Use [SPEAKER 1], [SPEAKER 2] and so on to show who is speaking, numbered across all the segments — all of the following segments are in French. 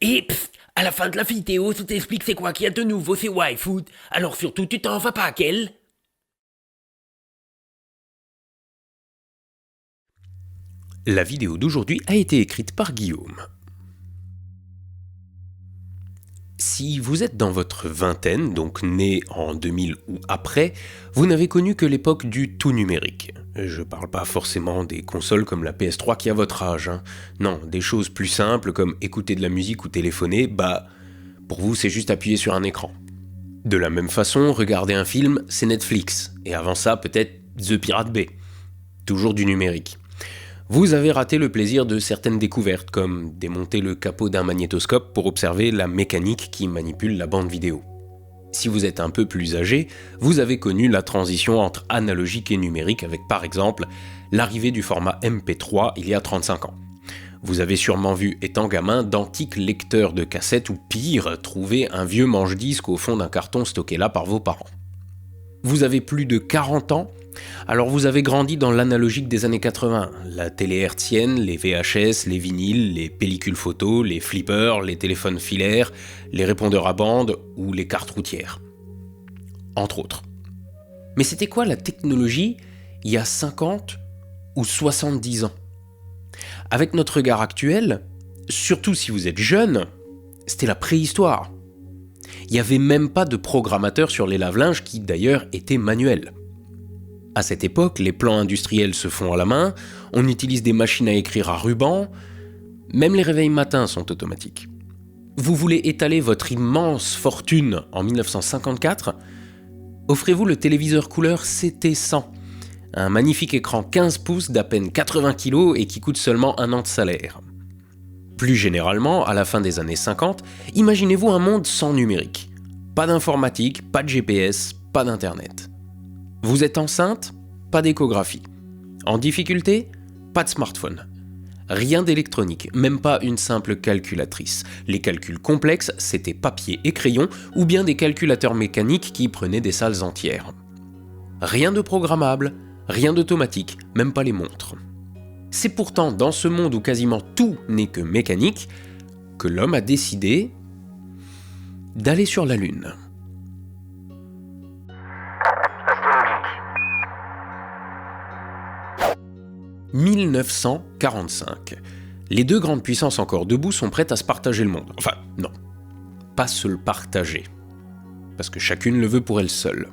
[SPEAKER 1] Et à la fin de la vidéo, ça t'explique c'est quoi qu'il y a de nouveau, c'est YFood. Alors surtout, tu t'en vas pas à quel?
[SPEAKER 2] La vidéo d'aujourd'hui a été écrite par Guillaume. Si vous êtes dans votre vingtaine, donc né en 2000 ou après, vous n'avez connu que l'époque du tout numérique. Je parle pas forcément des consoles comme la PS3 qui a votre âge, hein. Non, des choses plus simples comme écouter de la musique ou téléphoner, pour vous c'est juste appuyer sur un écran. De la même façon, regarder un film, c'est Netflix, et avant ça peut-être The Pirate Bay. Toujours du numérique. Vous avez raté le plaisir de certaines découvertes, comme démonter le capot d'un magnétoscope pour observer la mécanique qui manipule la bande vidéo. Si vous êtes un peu plus âgé, vous avez connu la transition entre analogique et numérique avec par exemple l'arrivée du format MP3 il y a 35 ans. Vous avez sûrement vu, étant gamin, d'antiques lecteurs de cassettes ou pire, trouver un vieux manche-disque au fond d'un carton stocké là par vos parents. Vous avez plus de 40 ans, alors vous avez grandi dans l'analogique des années 80, la télé hertzienne, les VHS, les vinyles, les pellicules photos, les flippers, les téléphones filaires, les répondeurs à bande ou les cartes routières. Entre autres. Mais c'était quoi la technologie il y a 50 ou 70 ans ? Avec notre regard actuel, surtout si vous êtes jeune, c'était la préhistoire. Il n'y avait même pas de programmateur sur les lave-linges qui d'ailleurs étaient manuels. À cette époque, les plans industriels se font à la main, on utilise des machines à écrire à ruban, même les réveils matins sont automatiques. Vous voulez étaler votre immense fortune en 1954 ? Offrez-vous le téléviseur couleur CT100, un magnifique écran 15 pouces d'à peine 80 kg et qui coûte seulement 1 an de salaire. Plus généralement, à la fin des années 50, imaginez-vous un monde sans numérique. Pas d'informatique, pas de GPS, pas d'internet. Vous êtes enceinte ? Pas d'échographie. En difficulté ? Pas de smartphone. Rien d'électronique, même pas une simple calculatrice. Les calculs complexes, c'était papier et crayon ou bien des calculateurs mécaniques qui prenaient des salles entières. Rien de programmable, rien d'automatique, même pas les montres. C'est pourtant dans ce monde où quasiment tout n'est que mécanique que l'homme a décidé d'aller sur la Lune. « 1945. Les deux grandes puissances encore debout sont prêtes à se partager le monde. Enfin, non. Pas se le partager. Parce que chacune le veut pour elle seule.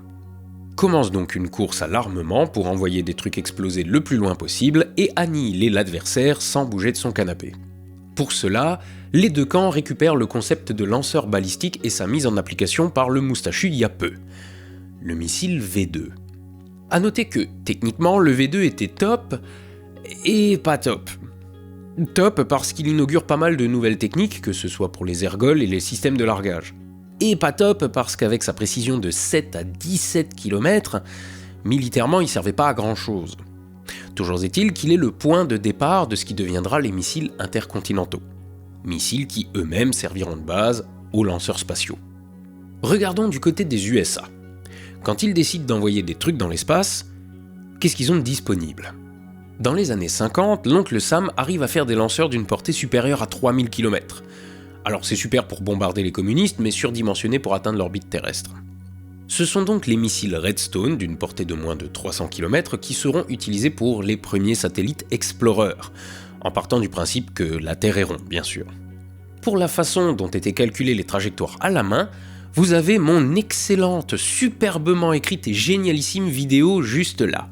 [SPEAKER 2] Commence donc une course à l'armement pour envoyer des trucs exploser le plus loin possible et annihiler l'adversaire sans bouger de son canapé. Pour cela, les deux camps récupèrent le concept de lanceur balistique et sa mise en application par le moustachu il y a peu. Le missile V2. A noter que, techniquement, le V2 était top et pas top. Top parce qu'il inaugure pas mal de nouvelles techniques, que ce soit pour les ergols et les systèmes de largage. Et pas top parce qu'avec sa précision de 7 à 17 km, militairement il servait pas à grand chose. Toujours est-il qu'il est le point de départ de ce qui deviendra les missiles intercontinentaux. Missiles qui eux-mêmes serviront de base aux lanceurs spatiaux. Regardons du côté des USA. Quand ils décident d'envoyer des trucs dans l'espace, qu'est-ce qu'ils ont de disponible ? Dans les années 50, l'oncle Sam arrive à faire des lanceurs d'une portée supérieure à 3000 km. Alors c'est super pour bombarder les communistes, mais surdimensionné pour atteindre l'orbite terrestre. Ce sont donc les missiles Redstone, d'une portée de moins de 300 km, qui seront utilisés pour les premiers satellites Explorer, en partant du principe que la Terre est ronde, bien sûr. Pour la façon dont étaient calculées les trajectoires à la main, vous avez mon excellente, superbement écrite et génialissime vidéo juste là.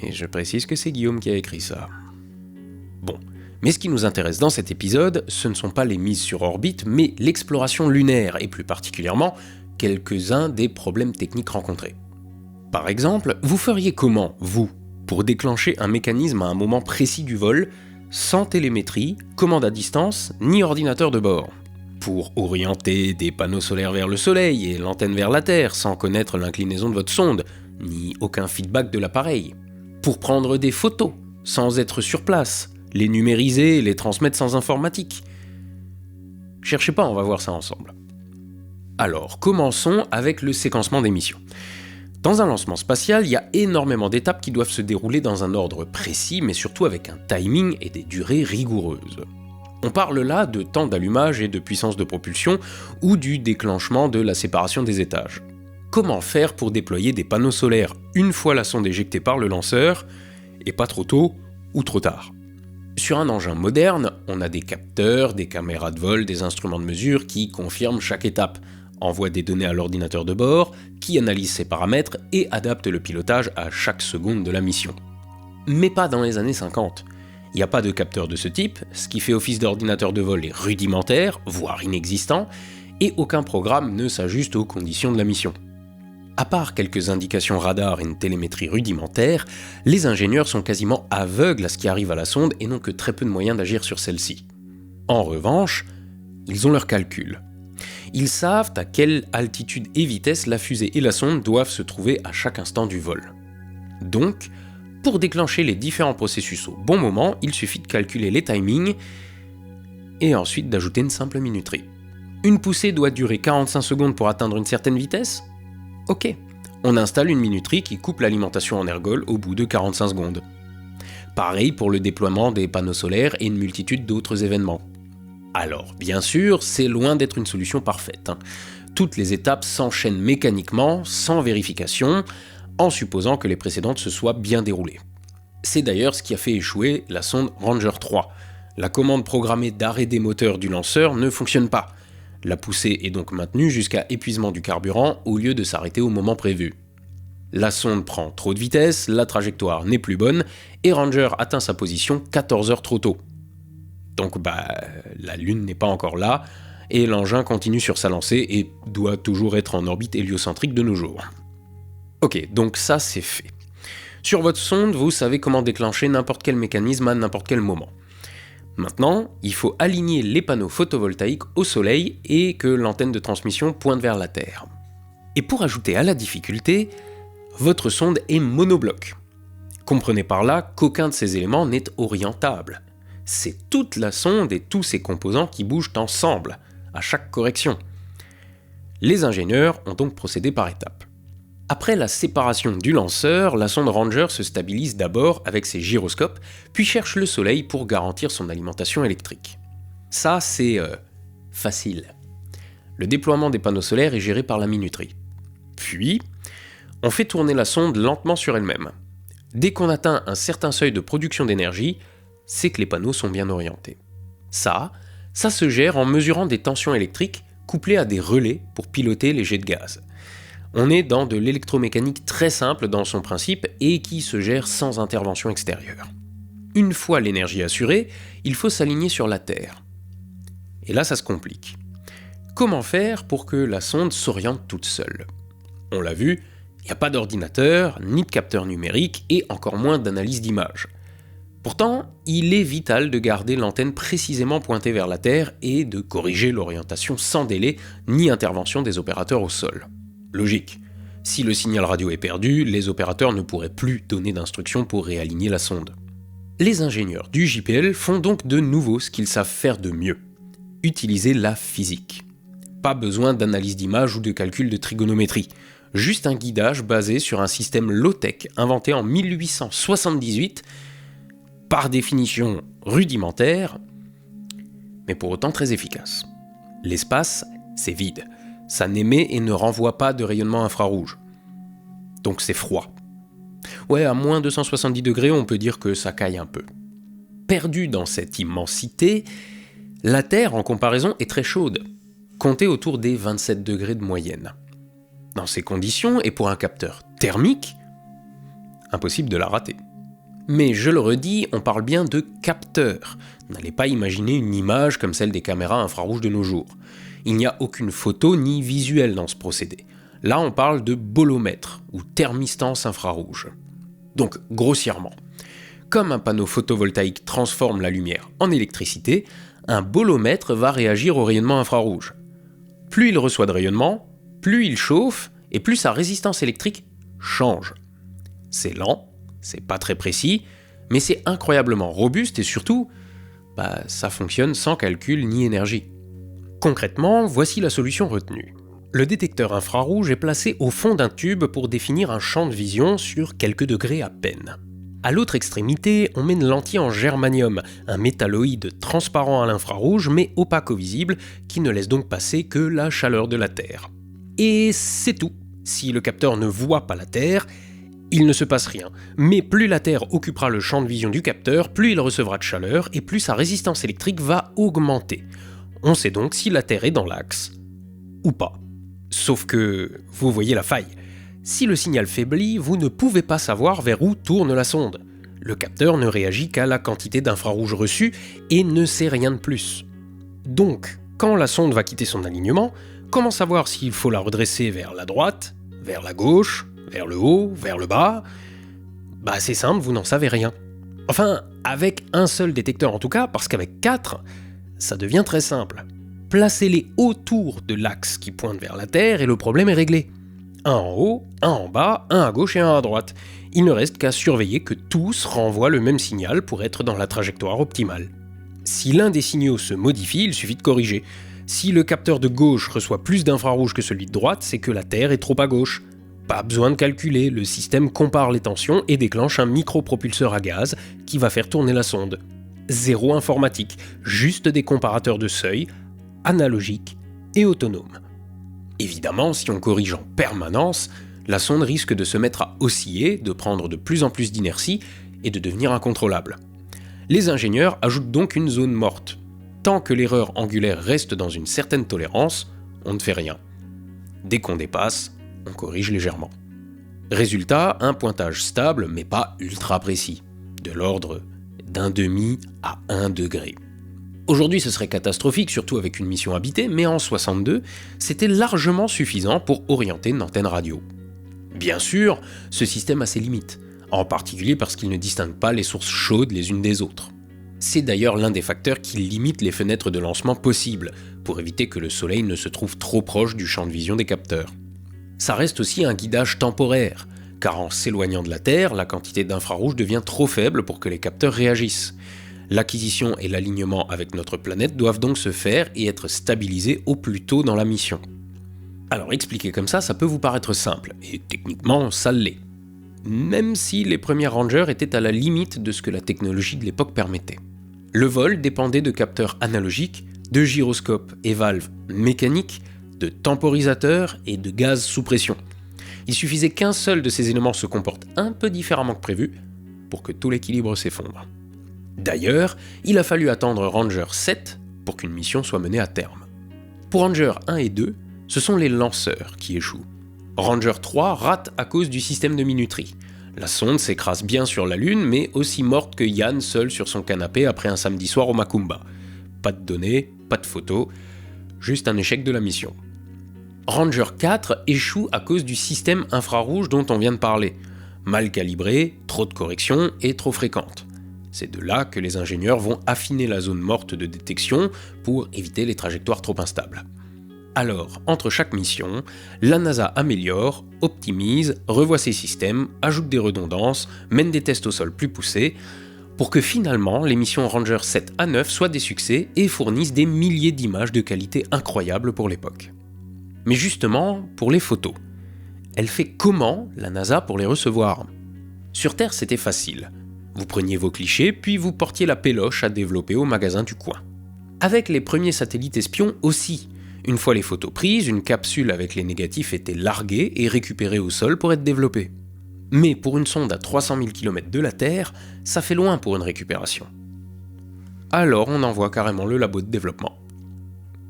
[SPEAKER 2] Et je précise que c'est Guillaume qui a écrit ça. Bon. Mais ce qui nous intéresse dans cet épisode, ce ne sont pas les mises sur orbite, mais l'exploration lunaire, et plus particulièrement, quelques-uns des problèmes techniques rencontrés. Par exemple, vous feriez comment, vous, pour déclencher un mécanisme à un moment précis du vol, sans télémétrie, commande à distance, ni ordinateur de bord ? Pour orienter des panneaux solaires vers le soleil et l'antenne vers la Terre, sans connaître l'inclinaison de votre sonde, ni aucun feedback de l'appareil ? Pour prendre des photos, sans être sur place, les numériser et les transmettre sans informatique. Cherchez pas, on va voir ça ensemble. Alors, commençons avec le séquencement des missions. Dans un lancement spatial, il y a énormément d'étapes qui doivent se dérouler dans un ordre précis, mais surtout avec un timing et des durées rigoureuses. On parle là de temps d'allumage et de puissance de propulsion ou du déclenchement de la séparation des étages. Comment faire pour déployer des panneaux solaires une fois la sonde éjectée par le lanceur, et pas trop tôt ou trop tard? Sur un engin moderne, on a des capteurs, des caméras de vol, des instruments de mesure qui confirment chaque étape, envoient des données à l'ordinateur de bord, qui analyse ses paramètres et adapte le pilotage à chaque seconde de la mission. Mais pas dans les années 50. Il n'y a pas de capteur de ce type, ce qui fait office d'ordinateur de vol est rudimentaire, voire inexistant, et aucun programme ne s'ajuste aux conditions de la mission. À part quelques indications radar et une télémétrie rudimentaire, les ingénieurs sont quasiment aveugles à ce qui arrive à la sonde et n'ont que très peu de moyens d'agir sur celle-ci. En revanche, ils ont leurs calculs. Ils savent à quelle altitude et vitesse la fusée et la sonde doivent se trouver à chaque instant du vol. Donc, pour déclencher les différents processus au bon moment, il suffit de calculer les timings et ensuite d'ajouter une simple minuterie. Une poussée doit durer 45 secondes pour atteindre une certaine vitesse ? Ok, on installe une minuterie qui coupe l'alimentation en ergol au bout de 45 secondes. Pareil pour le déploiement des panneaux solaires et une multitude d'autres événements. Alors, bien sûr, c'est loin d'être une solution parfaite. Toutes les étapes s'enchaînent mécaniquement, sans vérification, en supposant que les précédentes se soient bien déroulées. C'est d'ailleurs ce qui a fait échouer la sonde Ranger 3. La commande programmée d'arrêt des moteurs du lanceur ne fonctionne pas. La poussée est donc maintenue jusqu'à épuisement du carburant au lieu de s'arrêter au moment prévu. La sonde prend trop de vitesse, la trajectoire n'est plus bonne, et Ranger atteint sa position 14 heures trop tôt. Donc la Lune n'est pas encore là, et l'engin continue sur sa lancée et doit toujours être en orbite héliocentrique de nos jours. Ok, donc ça c'est fait. Sur votre sonde, vous savez comment déclencher n'importe quel mécanisme à n'importe quel moment. Maintenant, il faut aligner les panneaux photovoltaïques au soleil et que l'antenne de transmission pointe vers la Terre. Et pour ajouter à la difficulté, votre sonde est monobloc. Comprenez par là qu'aucun de ces éléments n'est orientable. C'est toute la sonde et tous ses composants qui bougent ensemble, à chaque correction. Les ingénieurs ont donc procédé par étapes. Après la séparation du lanceur, la sonde Ranger se stabilise d'abord avec ses gyroscopes, puis cherche le soleil pour garantir son alimentation électrique. Ça, c'est facile. Le déploiement des panneaux solaires est géré par la minuterie. Puis, on fait tourner la sonde lentement sur elle-même. Dès qu'on atteint un certain seuil de production d'énergie, c'est que les panneaux sont bien orientés. Ça se gère en mesurant des tensions électriques couplées à des relais pour piloter les jets de gaz. On est dans de l'électromécanique très simple dans son principe et qui se gère sans intervention extérieure. Une fois l'énergie assurée, il faut s'aligner sur la Terre. Et là, ça se complique. Comment faire pour que la sonde s'oriente toute seule ? On l'a vu, il n'y a pas d'ordinateur, ni de capteur numérique et encore moins d'analyse d'image. Pourtant, il est vital de garder l'antenne précisément pointée vers la Terre et de corriger l'orientation sans délai ni intervention des opérateurs au sol. Logique. Si le signal radio est perdu, les opérateurs ne pourraient plus donner d'instructions pour réaligner la sonde. Les ingénieurs du JPL font donc de nouveau ce qu'ils savent faire de mieux. Utiliser la physique. Pas besoin d'analyse d'image ou de calcul de trigonométrie. Juste un guidage basé sur un système low-tech inventé en 1878, par définition rudimentaire, mais pour autant très efficace. L'espace, c'est vide. Ça n'émet et ne renvoie pas de rayonnement infrarouge. Donc c'est froid. Ouais, à moins 270 degrés, on peut dire que ça caille un peu. Perdue dans cette immensité, la Terre, en comparaison, est très chaude. Comptez autour des 27 degrés de moyenne. Dans ces conditions, et pour un capteur thermique, impossible de la rater. Mais je le redis, on parle bien de capteur. N'allez pas imaginer une image comme celle des caméras infrarouges de nos jours. Il n'y a aucune photo ni visuel dans ce procédé. Là, on parle de bolomètre, ou thermistance infrarouge. Donc, grossièrement, comme un panneau photovoltaïque transforme la lumière en électricité, un bolomètre va réagir au rayonnement infrarouge. Plus il reçoit de rayonnement, plus il chauffe, et plus sa résistance électrique change. C'est lent, c'est pas très précis, mais c'est incroyablement robuste et surtout, ça fonctionne sans calcul ni énergie. Concrètement, voici la solution retenue. Le détecteur infrarouge est placé au fond d'un tube pour définir un champ de vision sur quelques degrés à peine. À l'autre extrémité, on met une lentille en germanium, un métalloïde transparent à l'infrarouge mais opaque au visible, qui ne laisse donc passer que la chaleur de la Terre. Et c'est tout. Si le capteur ne voit pas la Terre, il ne se passe rien. Mais plus la Terre occupera le champ de vision du capteur, plus il recevra de chaleur et plus sa résistance électrique va augmenter. On sait donc si la Terre est dans l'axe ou pas. Sauf que, vous voyez la faille. Si le signal faiblit, vous ne pouvez pas savoir vers où tourne la sonde. Le capteur ne réagit qu'à la quantité d'infrarouge reçue et ne sait rien de plus. Donc, quand la sonde va quitter son alignement, comment savoir s'il faut la redresser vers la droite, vers la gauche, vers le haut, vers le bas ? Bah c'est simple, vous n'en savez rien. Enfin, avec un seul détecteur en tout cas, parce qu'avec 4, ça devient très simple. Placez-les autour de l'axe qui pointe vers la Terre et le problème est réglé. Un en haut, un en bas, un à gauche et un à droite. Il ne reste qu'à surveiller que tous renvoient le même signal pour être dans la trajectoire optimale. Si l'un des signaux se modifie, il suffit de corriger. Si le capteur de gauche reçoit plus d'infrarouge que celui de droite, c'est que la Terre est trop à gauche. Pas besoin de calculer, le système compare les tensions et déclenche un micropropulseur à gaz qui va faire tourner la sonde. Zéro informatique, juste des comparateurs de seuil, analogiques et autonomes. Évidemment, si on corrige en permanence, la sonde risque de se mettre à osciller, de prendre de plus en plus d'inertie et de devenir incontrôlable. Les ingénieurs ajoutent donc une zone morte. Tant que l'erreur angulaire reste dans une certaine tolérance, on ne fait rien. Dès qu'on dépasse, on corrige légèrement. Résultat, un pointage stable mais pas ultra précis, de l'ordre d'1/2 à 1 degré. Aujourd'hui, ce serait catastrophique, surtout avec une mission habitée, mais en 62, c'était largement suffisant pour orienter une antenne radio. Bien sûr, ce système a ses limites, en particulier parce qu'il ne distingue pas les sources chaudes les unes des autres. C'est d'ailleurs l'un des facteurs qui limite les fenêtres de lancement possibles, pour éviter que le Soleil ne se trouve trop proche du champ de vision des capteurs. Ça reste aussi un guidage temporaire, car en s'éloignant de la Terre, la quantité d'infrarouge devient trop faible pour que les capteurs réagissent. L'acquisition et l'alignement avec notre planète doivent donc se faire et être stabilisés au plus tôt dans la mission. Alors expliqué comme ça peut vous paraître simple, et techniquement ça l'est. Même si les premiers Rangers étaient à la limite de ce que la technologie de l'époque permettait. Le vol dépendait de capteurs analogiques, de gyroscopes et valves mécaniques, de temporisateurs et de gaz sous pression. Il suffisait qu'un seul de ces éléments se comporte un peu différemment que prévu pour que tout l'équilibre s'effondre. D'ailleurs, il a fallu attendre Ranger 7 pour qu'une mission soit menée à terme. Pour Ranger 1 et 2, ce sont les lanceurs qui échouent. Ranger 3 rate à cause du système de minuterie. La sonde s'écrase bien sur la Lune, mais aussi morte que Yann seul sur son canapé après un samedi soir au Macumba. Pas de données, pas de photos, juste un échec de la mission. Ranger 4 échoue à cause du système infrarouge dont on vient de parler. Mal calibré, trop de corrections et trop fréquente. C'est de là que les ingénieurs vont affiner la zone morte de détection pour éviter les trajectoires trop instables. Alors, entre chaque mission, la NASA améliore, optimise, revoit ses systèmes, ajoute des redondances, mène des tests au sol plus poussés, pour que finalement les missions Ranger 7 à 9 soient des succès et fournissent des milliers d'images de qualité incroyable pour l'époque. Mais justement, pour les photos, elle fait comment la NASA pour les recevoir ? Sur Terre, c'était facile. Vous preniez vos clichés, puis vous portiez la péloche à développer au magasin du coin. Avec les premiers satellites espions aussi. Une fois les photos prises, une capsule avec les négatifs était larguée et récupérée au sol pour être développée. Mais pour une sonde à 300 000 km de la Terre, ça fait loin pour une récupération. Alors on envoie carrément le labo de développement.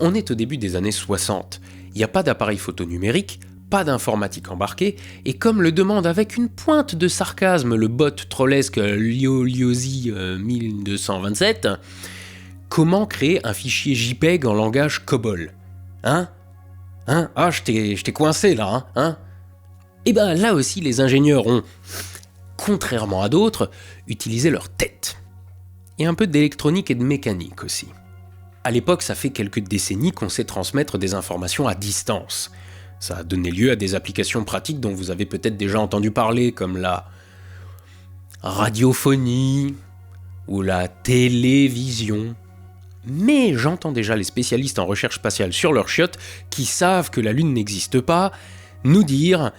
[SPEAKER 2] On est au début des années 60, il n'y a pas d'appareil photo numérique, pas d'informatique embarquée, et comme le demande avec une pointe de sarcasme le bot trollesque Lioliosi 1227, comment créer un fichier JPEG en langage COBOL ? Ah, je t'ai coincé là, hein ? Et ben là aussi les ingénieurs ont, contrairement à d'autres, utilisé leur tête. Et un peu d'électronique et de mécanique aussi. À l'époque, ça fait quelques décennies qu'on sait transmettre des informations à distance. Ça a donné lieu à des applications pratiques dont vous avez peut-être déjà entendu parler, comme la radiophonie ou la télévision. Mais j'entends déjà les spécialistes en recherche spatiale sur leur chiotte, qui savent que la Lune n'existe pas, nous dire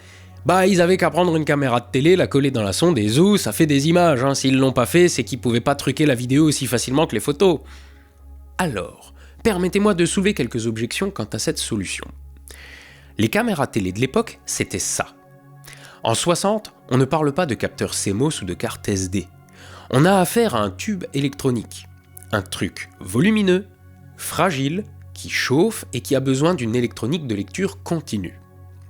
[SPEAKER 2] Bah, ils avaient qu'à prendre une caméra de télé, la coller dans la sonde et zou, ça fait des images. S'ils l'ont pas fait, c'est qu'ils pouvaient pas truquer la vidéo aussi facilement que les photos. Alors, permettez-moi de soulever quelques objections quant à cette solution. Les caméras télé de l'époque, c'était ça. En 60, on ne parle pas de capteur CMOS ou de carte SD. On a affaire à un tube électronique. Un truc volumineux, fragile, qui chauffe et qui a besoin d'une électronique de lecture continue.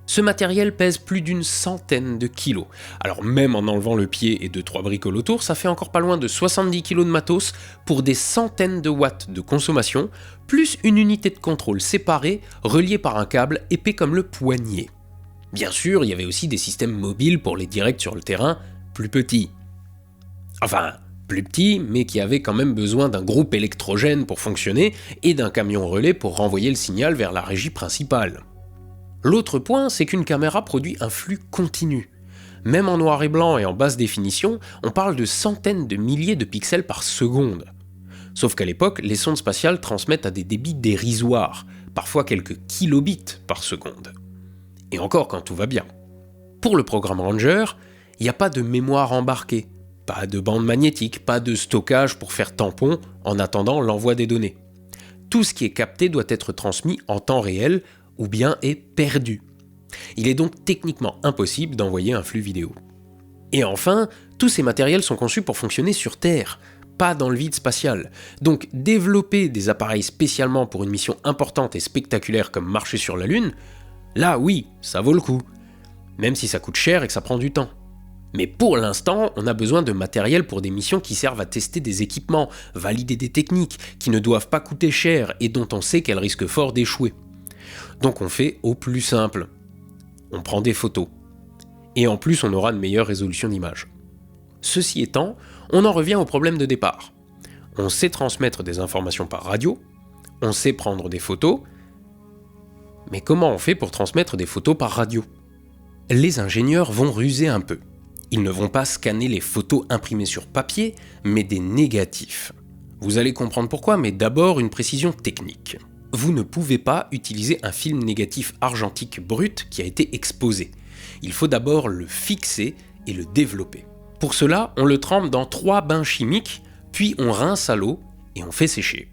[SPEAKER 2] Ce matériel pèse plus d'une centaine de kilos. Alors même en enlevant le pied et 2-3 bricoles autour, ça fait encore pas loin de 70 kilos de matos pour des centaines de watts de consommation, plus une unité de contrôle séparée reliée par un câble épais comme le poignet. Bien sûr, il y avait aussi des systèmes mobiles pour les directs sur le terrain, plus petits. Enfin, plus petits, mais qui avaient quand même besoin d'un groupe électrogène pour fonctionner et d'un camion relais pour renvoyer le signal vers la régie principale. L'autre point, c'est qu'une caméra produit un flux continu. Même en noir et blanc et en basse définition, on parle de centaines de milliers de pixels par seconde. Sauf qu'à l'époque, les sondes spatiales transmettent à des débits dérisoires, parfois quelques kilobits par seconde. Et encore quand tout va bien. Pour le programme Ranger, il n'y a pas de mémoire embarquée, pas de bande magnétique, pas de stockage pour faire tampon en attendant l'envoi des données. Tout ce qui est capté doit être transmis en temps réel ou bien est perdu. Il est donc techniquement impossible d'envoyer un flux vidéo. Et enfin, tous ces matériels sont conçus pour fonctionner sur Terre, pas dans le vide spatial. Donc développer des appareils spécialement pour une mission importante et spectaculaire comme marcher sur la Lune, là oui, ça vaut le coup. Même si ça coûte cher et que ça prend du temps. Mais pour l'instant, on a besoin de matériel pour des missions qui servent à tester des équipements, valider des techniques, qui ne doivent pas coûter cher et dont on sait qu'elles risquent fort d'échouer. Donc on fait au plus simple. On prend des photos. Et en plus, on aura une meilleure résolution d'image. Ceci étant, on en revient au problème de départ. On sait transmettre des informations par radio, on sait prendre des photos, mais comment on fait pour transmettre des photos par radio ? Les ingénieurs vont ruser un peu. Ils ne vont pas scanner les photos imprimées sur papier, mais des négatifs. Vous allez comprendre pourquoi, mais d'abord une précision technique. Vous ne pouvez pas utiliser un film négatif argentique brut qui a été exposé. Il faut d'abord le fixer et le développer. Pour cela, on le trempe dans 3 bains chimiques, puis on rince à l'eau et on fait sécher.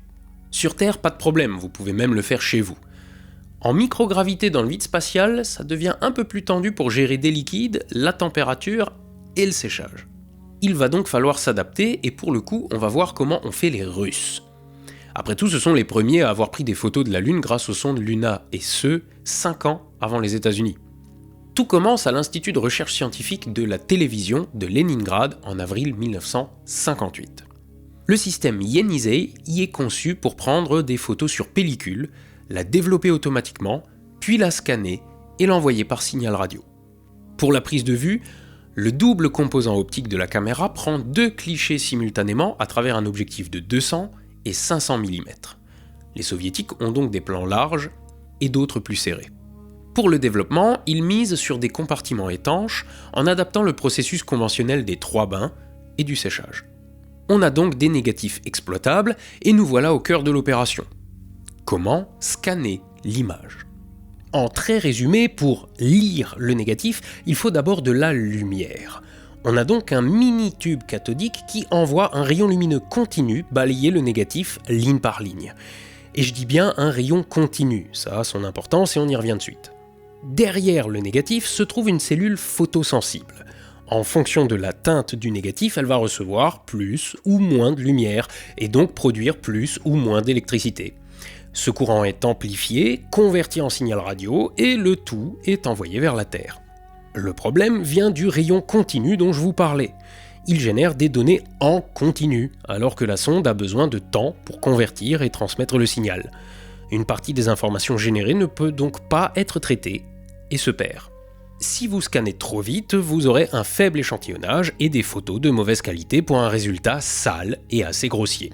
[SPEAKER 2] Sur Terre, pas de problème, vous pouvez même le faire chez vous. En microgravité dans le vide spatial, ça devient un peu plus tendu pour gérer des liquides, la température et le séchage. Il va donc falloir s'adapter et pour le coup, on va voir comment ont fait les Russes. Après tout, ce sont les premiers à avoir pris des photos de la Lune grâce aux sondes Luna, et ce, 5 ans avant les États-Unis. Tout commence à l'Institut de recherche scientifique de la télévision de Leningrad en avril 1958. Le système Yenisei y est conçu pour prendre des photos sur pellicule, la développer automatiquement, puis la scanner et l'envoyer par signal radio. Pour la prise de vue, le double composant optique de la caméra prend 2 clichés simultanément à travers un objectif de 200 et 500 mm. Les soviétiques ont donc des plans larges et d'autres plus serrés. Pour le développement, ils misent sur des compartiments étanches en adaptant le processus conventionnel des 3 bains et du séchage. On a donc des négatifs exploitables et nous voilà au cœur de l'opération. Comment scanner l'image ? En très résumé, pour lire le négatif, il faut d'abord de la lumière. On a donc un mini tube cathodique qui envoie un rayon lumineux continu balayer le négatif ligne par ligne. Et je dis bien un rayon continu, ça a son importance et on y revient de suite. Derrière le négatif se trouve une cellule photosensible. En fonction de la teinte du négatif, elle va recevoir plus ou moins de lumière et donc produire plus ou moins d'électricité. Ce courant est amplifié, converti en signal radio et le tout est envoyé vers la Terre. Le problème vient du rayon continu dont je vous parlais. Il génère des données en continu, alors que la sonde a besoin de temps pour convertir et transmettre le signal. Une partie des informations générées ne peut donc pas être traitée et se perd. Si vous scannez trop vite, vous aurez un faible échantillonnage et des photos de mauvaise qualité pour un résultat sale et assez grossier.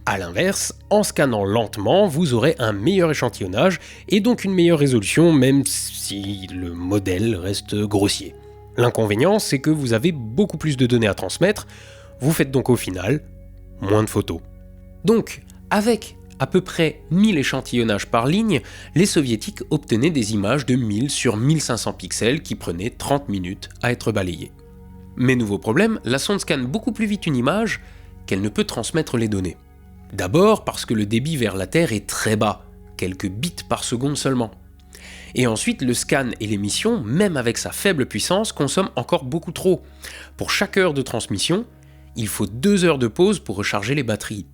[SPEAKER 2] A l'inverse, en scannant lentement, vous aurez un meilleur échantillonnage et donc une meilleure résolution, même si le modèle reste grossier. L'inconvénient, c'est que vous avez beaucoup plus de données à transmettre, vous faites donc au final moins de photos. Donc, avec à peu près 1000 échantillonnages par ligne, les soviétiques obtenaient des images de 1000 sur 1500 pixels qui prenaient 30 minutes à être balayées. Mais nouveau problème, la sonde scanne beaucoup plus vite une image qu'elle ne peut transmettre les données. D'abord parce que le débit vers la Terre est très bas, quelques bits par seconde seulement. Et ensuite, le scan et l'émission, même avec sa faible puissance, consomment encore beaucoup trop. Pour chaque heure de transmission, il faut 2 heures de pause pour recharger les batteries.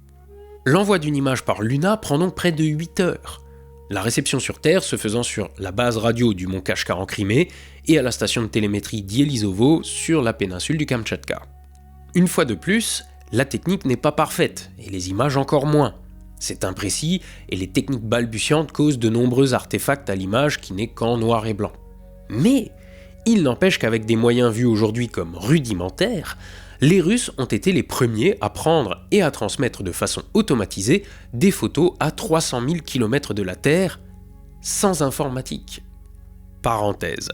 [SPEAKER 2] L'envoi d'une image par Luna prend donc près de 8 heures. La réception sur Terre se faisant sur la base radio du mont Kashgar en Crimée et à la station de télémétrie d'Yelizovo sur la péninsule du Kamtchatka. Une fois de plus, la technique n'est pas parfaite, et les images encore moins. C'est imprécis, et les techniques balbutiantes causent de nombreux artefacts à l'image qui n'est qu'en noir et blanc. Mais, il n'empêche qu'avec des moyens vus aujourd'hui comme rudimentaires, les Russes ont été les premiers à prendre et à transmettre de façon automatisée des photos à 300 000 km de la Terre, sans informatique. Parenthèse.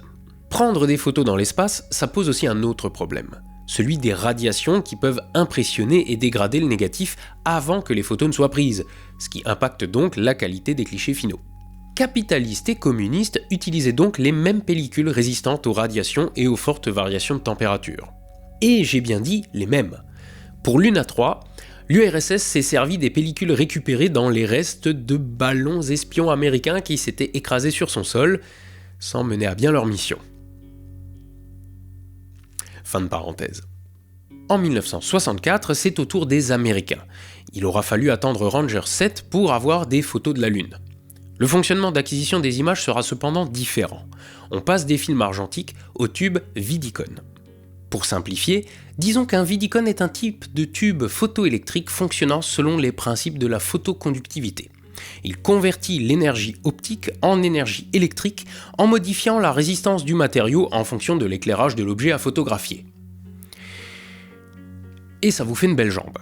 [SPEAKER 2] Prendre des photos dans l'espace, ça pose aussi un autre problème. Celui des radiations qui peuvent impressionner et dégrader le négatif avant que les photos ne soient prises, ce qui impacte donc la qualité des clichés finaux. Capitalistes et communistes utilisaient donc les mêmes pellicules résistantes aux radiations et aux fortes variations de température. Et j'ai bien dit les mêmes. Pour Luna 3, l'URSS s'est servi des pellicules récupérées dans les restes de ballons espions américains qui s'étaient écrasés sur son sol, sans mener à bien leur mission. Fin de parenthèse. En 1964, c'est au tour des Américains. Il aura fallu attendre Ranger 7 pour avoir des photos de la Lune. Le fonctionnement d'acquisition des images sera cependant différent. On passe des films argentiques au tube Vidicon. Pour simplifier, disons qu'un Vidicon est un type de tube photoélectrique fonctionnant selon les principes de la photoconductivité. Il convertit l'énergie optique en énergie électrique en modifiant la résistance du matériau en fonction de l'éclairage de l'objet à photographier. Et ça vous fait une belle jambe.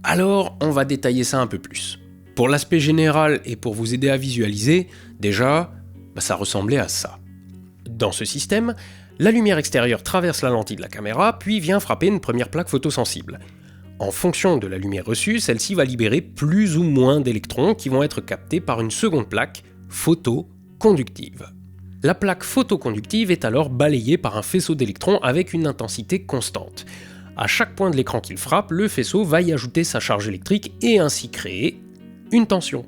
[SPEAKER 2] Alors, on va détailler ça un peu plus. Pour l'aspect général et pour vous aider à visualiser, déjà, ça ressemblait à ça. Dans ce système, la lumière extérieure traverse la lentille de la caméra, puis vient frapper une première plaque photosensible. En fonction de la lumière reçue, celle-ci va libérer plus ou moins d'électrons qui vont être captés par une seconde plaque photoconductive. La plaque photoconductive est alors balayée par un faisceau d'électrons avec une intensité constante. À chaque point de l'écran qu'il frappe, le faisceau va y ajouter sa charge électrique et ainsi créer une tension.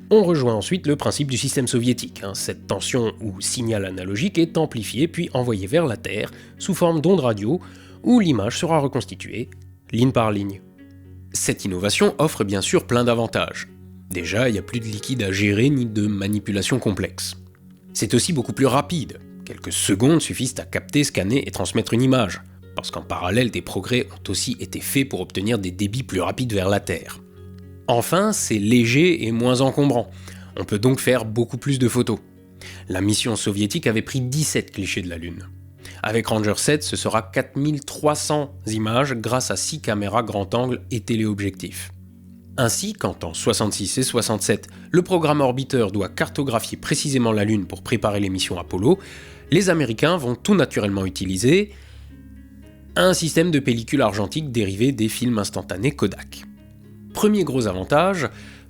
[SPEAKER 2] On rejoint ensuite le principe du système soviétique. Cette tension ou signal analogique est amplifié puis envoyé vers la Terre sous forme d'ondes radio où l'image sera reconstituée ligne par ligne. Cette innovation offre bien sûr plein d'avantages. Déjà, il n'y a plus de liquide à gérer ni de manipulation complexe. C'est aussi beaucoup plus rapide. Quelques secondes suffisent à capter, scanner et transmettre une image, parce qu'en parallèle, des progrès ont aussi été faits pour obtenir des débits plus rapides vers la Terre. Enfin, c'est léger et moins encombrant. On peut donc faire beaucoup plus de photos. La mission soviétique avait pris 17 clichés de la Lune. Avec Ranger 7, ce sera 4300 images grâce à 6 caméras grand angle et téléobjectifs. Ainsi, quand en 66 et 67, le programme orbiteur doit cartographier précisément la Lune pour préparer les missions Apollo, les Américains vont tout naturellement utiliser un système de pellicule argentique dérivé des films instantanés Kodak. Premier gros avantage,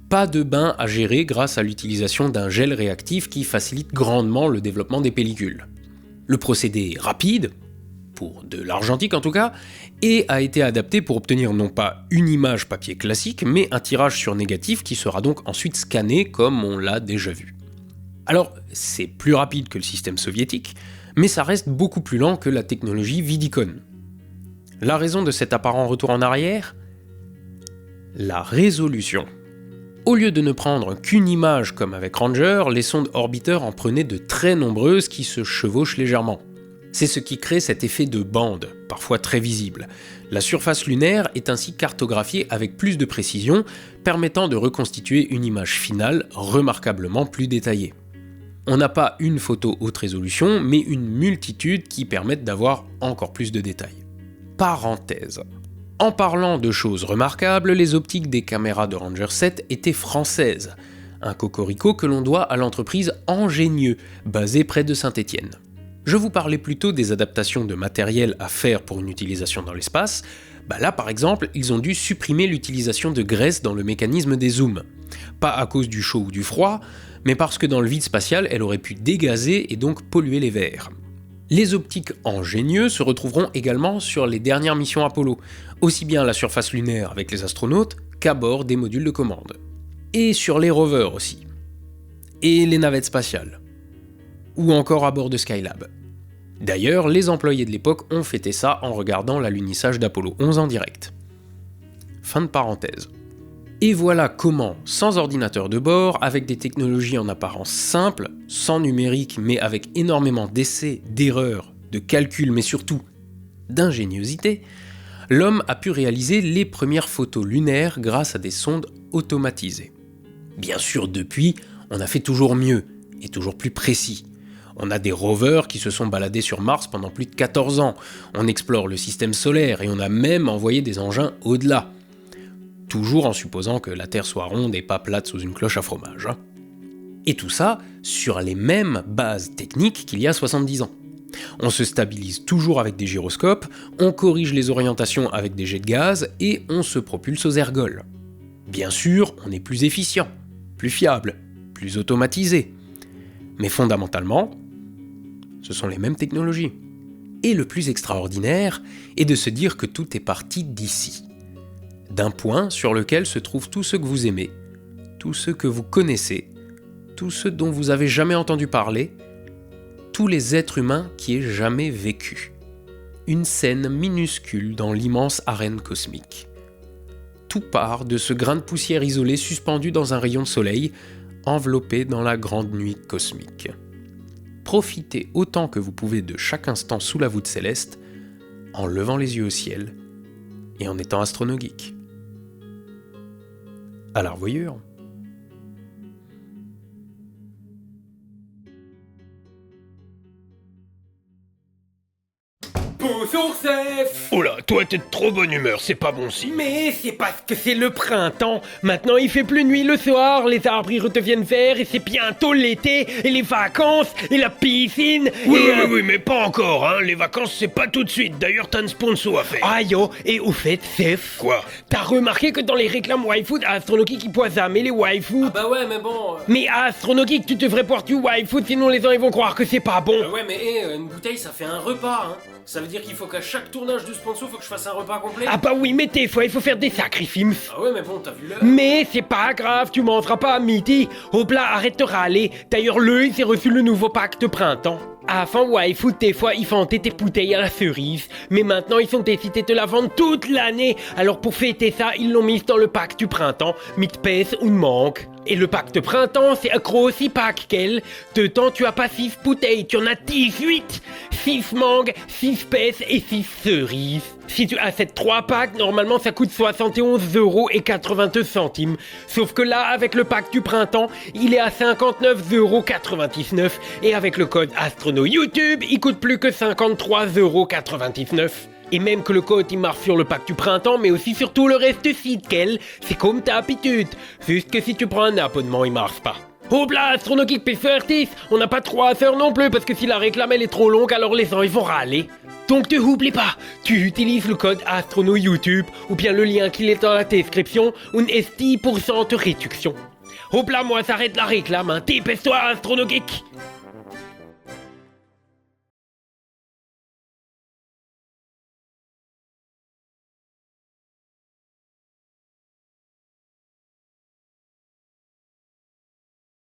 [SPEAKER 2] pas de bain à gérer grâce à l'utilisation d'un gel réactif qui facilite grandement le développement des pellicules. Le procédé est rapide, pour de l'argentique en tout cas, et a été adapté pour obtenir non pas une image papier classique, mais un tirage sur négatif qui sera donc ensuite scanné comme on l'a déjà vu. Alors, c'est plus rapide que le système soviétique, mais ça reste beaucoup plus lent que la technologie Vidicon. La raison de cet apparent retour en arrière ? La résolution. Au lieu de ne prendre qu'une image comme avec Ranger, les sondes orbiteurs en prenaient de très nombreuses qui se chevauchent légèrement. C'est ce qui crée cet effet de bande, parfois très visible. La surface lunaire est ainsi cartographiée avec plus de précision, permettant de reconstituer une image finale remarquablement plus détaillée. On n'a pas une photo haute résolution, mais une multitude qui permettent d'avoir encore plus de détails. Parenthèse. En parlant de choses remarquables, les optiques des caméras de Ranger 7 étaient françaises, un cocorico que l'on doit à l'entreprise Engenieux, basée près de Saint-Étienne. Je vous parlais plutôt des adaptations de matériel à faire pour une utilisation dans l'espace, Là par exemple, ils ont dû supprimer l'utilisation de graisse dans le mécanisme des zooms. Pas à cause du chaud ou du froid, mais parce que dans le vide spatial, elle aurait pu dégazer et donc polluer les verres. Les optiques ingénieux se retrouveront également sur les dernières missions Apollo, aussi bien à la surface lunaire avec les astronautes qu'à bord des modules de commande. Et sur les rovers aussi. Et les navettes spatiales. Ou encore à bord de Skylab. D'ailleurs, les employés de l'époque ont fêté ça en regardant l'alunissage d'Apollo 11 en direct. Fin de parenthèse. Et voilà comment, sans ordinateur de bord, avec des technologies en apparence simples, sans numérique mais avec énormément d'essais, d'erreurs, de calculs mais surtout d'ingéniosité, l'homme a pu réaliser les premières photos lunaires grâce à des sondes automatisées. Bien sûr, depuis, on a fait toujours mieux et toujours plus précis. On a des rovers qui se sont baladés sur Mars pendant plus de 14 ans, on explore le système solaire et on a même envoyé des engins au-delà. Toujours en supposant que la Terre soit ronde et pas plate sous une cloche à fromage. Et tout ça sur les mêmes bases techniques qu'il y a 70 ans. On se stabilise toujours avec des gyroscopes, on corrige les orientations avec des jets de gaz et on se propulse aux ergols. Bien sûr, on est plus efficient, plus fiable, plus automatisé. Mais fondamentalement, ce sont les mêmes technologies. Et le plus extraordinaire est de se dire que tout est parti d'ici. D'un point sur lequel se trouve tout ce que vous aimez, tout ce que vous connaissez, tout ce dont vous avez jamais entendu parler, tous les êtres humains qui aient jamais vécu. Une scène minuscule dans l'immense arène cosmique. Tout part de ce grain de poussière isolé suspendu dans un rayon de soleil, enveloppé dans la grande nuit cosmique. Profitez autant que vous pouvez de chaque instant sous la voûte céleste, en levant les yeux au ciel et en étant astronogeek. À la revoyure.
[SPEAKER 1] Bonjour, chef.
[SPEAKER 3] Oh là, toi t'es de trop bonne humeur, c'est pas bon signe.
[SPEAKER 1] Mais c'est parce que c'est le printemps. Maintenant il fait plus nuit le soir, les arbres ils redeviennent verts et c'est bientôt l'été et les vacances et la piscine.
[SPEAKER 3] Oui, mais pas encore, hein. Les vacances c'est pas tout de suite. D'ailleurs t'as un sponsor à faire.
[SPEAKER 1] Ah yo, et au fait, chef.
[SPEAKER 3] Quoi?
[SPEAKER 1] T'as remarqué que dans les réclames Wi-Food, à Astronogeek ils poissent jamais les Wi-Food.
[SPEAKER 4] Bah ouais, mais bon...
[SPEAKER 1] Mais à Astronogeek tu devrais boire du Wi-Food sinon les gens ils vont croire que c'est pas bon.
[SPEAKER 4] ouais, mais une bouteille ça fait un repas, hein. Ça veut dire qu'il faut qu'à chaque tournage du sponsor, faut que je fasse un repas complet.
[SPEAKER 1] Ah bah oui, mais des fois il faut faire des sacrifices.
[SPEAKER 4] Ah ouais, mais bon, t'as vu l'heure.
[SPEAKER 1] Mais c'est pas grave, tu mangeras pas à midi. Hopla, arrête de râler. D'ailleurs, lui, il s'est reçu le nouveau pack de printemps. Avant Wi-Food, des fois, ils vendaient tes bouteilles à la cerise. Mais maintenant, ils sont décidés de la vendre toute l'année. Alors pour fêter ça, ils l'ont mise dans le pack du printemps. Mit pèse ou manque. Et le pack de printemps, c'est un gros 6 pack, quel. Dedans, tu as pas 6 bouteilles, tu en as 18. 6 mangues, 6 pèses et 6 cerises. Si tu achètes 3 packs, normalement ça coûte 71,82€. Sauf que là, avec le pack du printemps, il est à 59,99€. Et avec le code AstronoYouTube, il coûte plus que 53,99€. Et même que le code il marche sur le pack du printemps, mais aussi sur tout le reste du site, quel. C'est comme ta habitude. Juste que si tu prends un abonnement, il marche pas. Oh là, Astronogeek P30, on n'a pas 3 heures non plus, parce que si la réclame elle est trop longue, alors les gens ils vont râler. Donc ne oublie pas, tu utilises le code AstronoYouTube, ou bien le lien qui est dans la description, une 10% de réduction. Oh là, moi, s'arrête la réclame, hein. Dépêche-toi, Astronogeek.